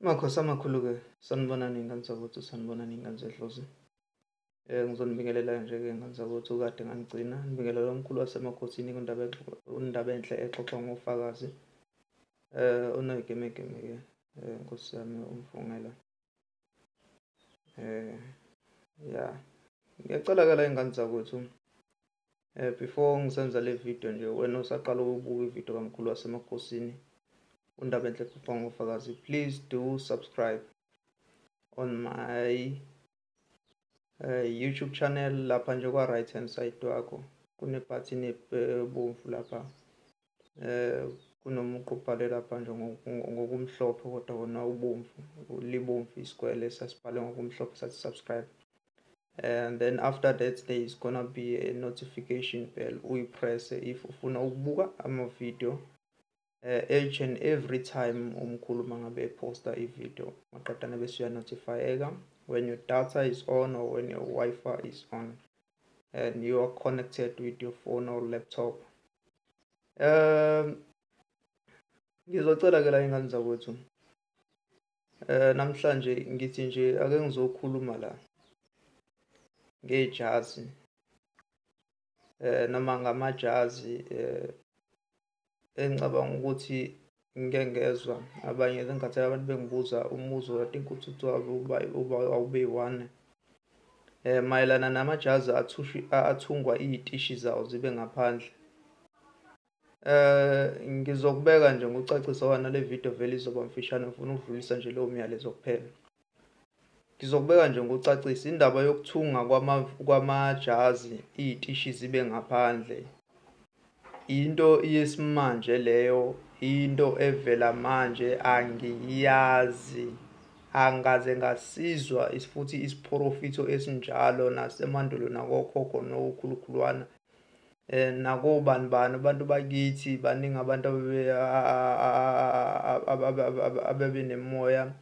Makhosi amakhulu-ke, sanibonani iy'ngane zakwethu, sanibonani iy'ngane zedlozi. Ngizonibingelela nje-ke iy'ngane zakwethu, kade nganigcina. Nibingelela umkhulu wasemakhosini undaba enhle exoxa ngofakazi. Unoyigemegeme-ke, Nkosi yami umfungela. Ya, ngiyacela-ke la iy'ngane zakwethu. Before ngisenza le video nje, wena usaqala ukubuka ividiyo kamkhulu wasemakhosini, undaba enhle exoxa ngofakazi, please do subscribe on my YouTube channel. Lapha nje kwa right hand side wakho kune-button ebomvu lapha, kunomuqu ubhale lapha nje ngokumhlophe kodwa wona ubomvu, libomvu isikwele sasibhale ngokumhlophe sathi subscribe. And then after that there is gonna be a notification bell, uyipress if ufuna ukubuka ama-video each and every time umkhulu mangabe posta i-video, maqedane bese uya-notify-eka when your data is on or when your Wi-Fi is on and you are connected with your phone or laptop. Ngizocela-ke la iy'ngane zakwethu, namhlanje ngithi nje ake ngizokhuluma la ngejazi, noma ngamajazi engicabanga ukuthi ngike ngezwa abanye engathi abantu bengibuza umbuzo, I think ukuthi awube one, mayelana namajazi athungwa iy'tishi zawo zibe ngaphandle. Ngizokubeka nje ngokucacisa wona le video vele izoba mfishane, ngifuna ukudlulisa nje leyo myalezo kuphela. Ngizokubeka nje ngokucacisa indaba yokuthunga kwamajazi iy'tishi zibe ngaphandle. Into yesimanje leyo, into evela manje, angiyazi, angaze ngasizwa futhi isiprofitho esinjalo nasemandulo nakokhokho nokhulukhulwana, nakobani bani abantu bakithi baningi abantu abebe nemoya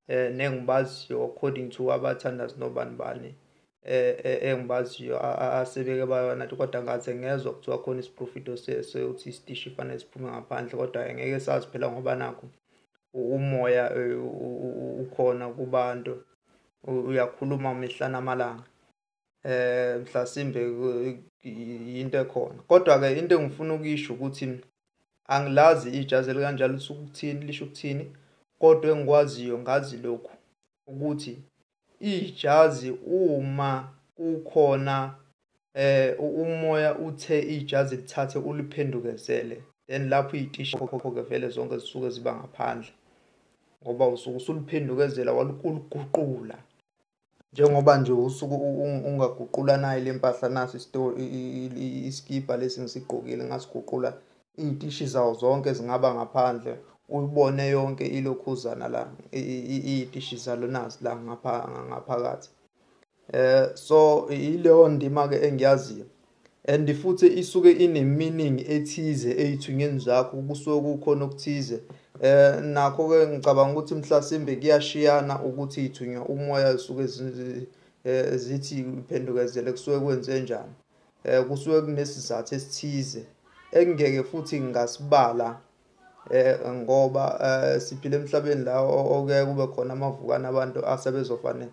nengibaziyo according to abathandazi nobani bani engibaziyo asebeke bayona, kodwa ngaze ngezwa kuthiwa khona isiprofitho sewuthi isitishi fanele siphume ngaphandle, kodwa ngeke sazi phela ngoba nakho umoya ukhona kubantu, uyakhuluma mihla namalanga. Mhlasimbe yinto ekhona, kodwa-ke into engifuna ukuyisho ukuthi angilazi ijazi elikanjalo lisuke ukuthini, lisho ukuthini, kodwa engikwaziyo ngazi lokhu ukuthi ijazi uma kukhona umoya uthe ijazi lithathe uliphendukezele, then lapho iy'tishi khokho-ke vele zonke zisuke ziba ngaphandle, ngoba usuke usuliphendukezela waliguqula. Njengoba nje usuke ungaguqula nayo le mpahla, naso iskipa lesi ngisigqokile ngasiguqula, iy'tishi zawo zonke zingaba ngaphandle, uyibone yonke ilokhuzana la, iy'tishi zalo nazi la ngaphakathi. So ileyo ndima-ke engiyaziyo, and futhi isuke ine-meaning ethize ey'thungeni zakho, kusuke kukhona okuthize. Nakho-ke ngicabanga ukuthi mhlasimbe kuyashiyana ukuthi iy'thunywa umoya zisuke zithi iphendukezele kusuke kwenze njani. Kusuke kunesizathu esithize engeke futhi ngasibala, ngoba siphila emhlabeni la okuyaye kube khona amavukana abantu asebezofane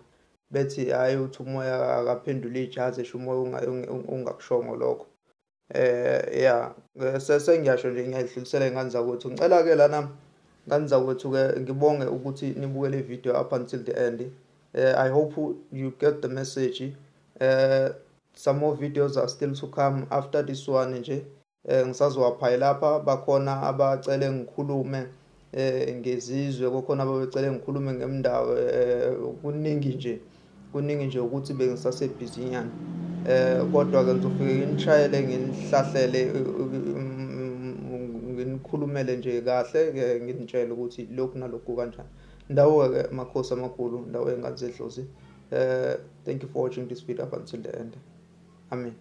bethi hhayi uthi umoya akaphendule ijazi, esho umoya ungakushongo lokho. Ya, sengiyasho nje ngiyayidlulisela iy'ngane zakwethu. Ngicela-ke lana ngane zakwethu-ke ngibonge ukuthi nibuke le video up until the end. I hope you get the message. Some more videos are still to come after this one nje. Ngisazowaphayi lapha, bakhona abacele ngikhulume ngezizwe, kukhona abacele ngikhulume ngemdawo, kuningi nje ukuthi bengisasebhizinyana. Kodwa-ke ngizofike nginishayele nginihlahlele, nginikhulumele nje kahle, nginitshele ukuthi lokhu nalokhu kanjani. Ndawo-ke makhosi amakhulu, ndawo y'ngane zedlozi. Thank you for watching this video up until the end. Amen.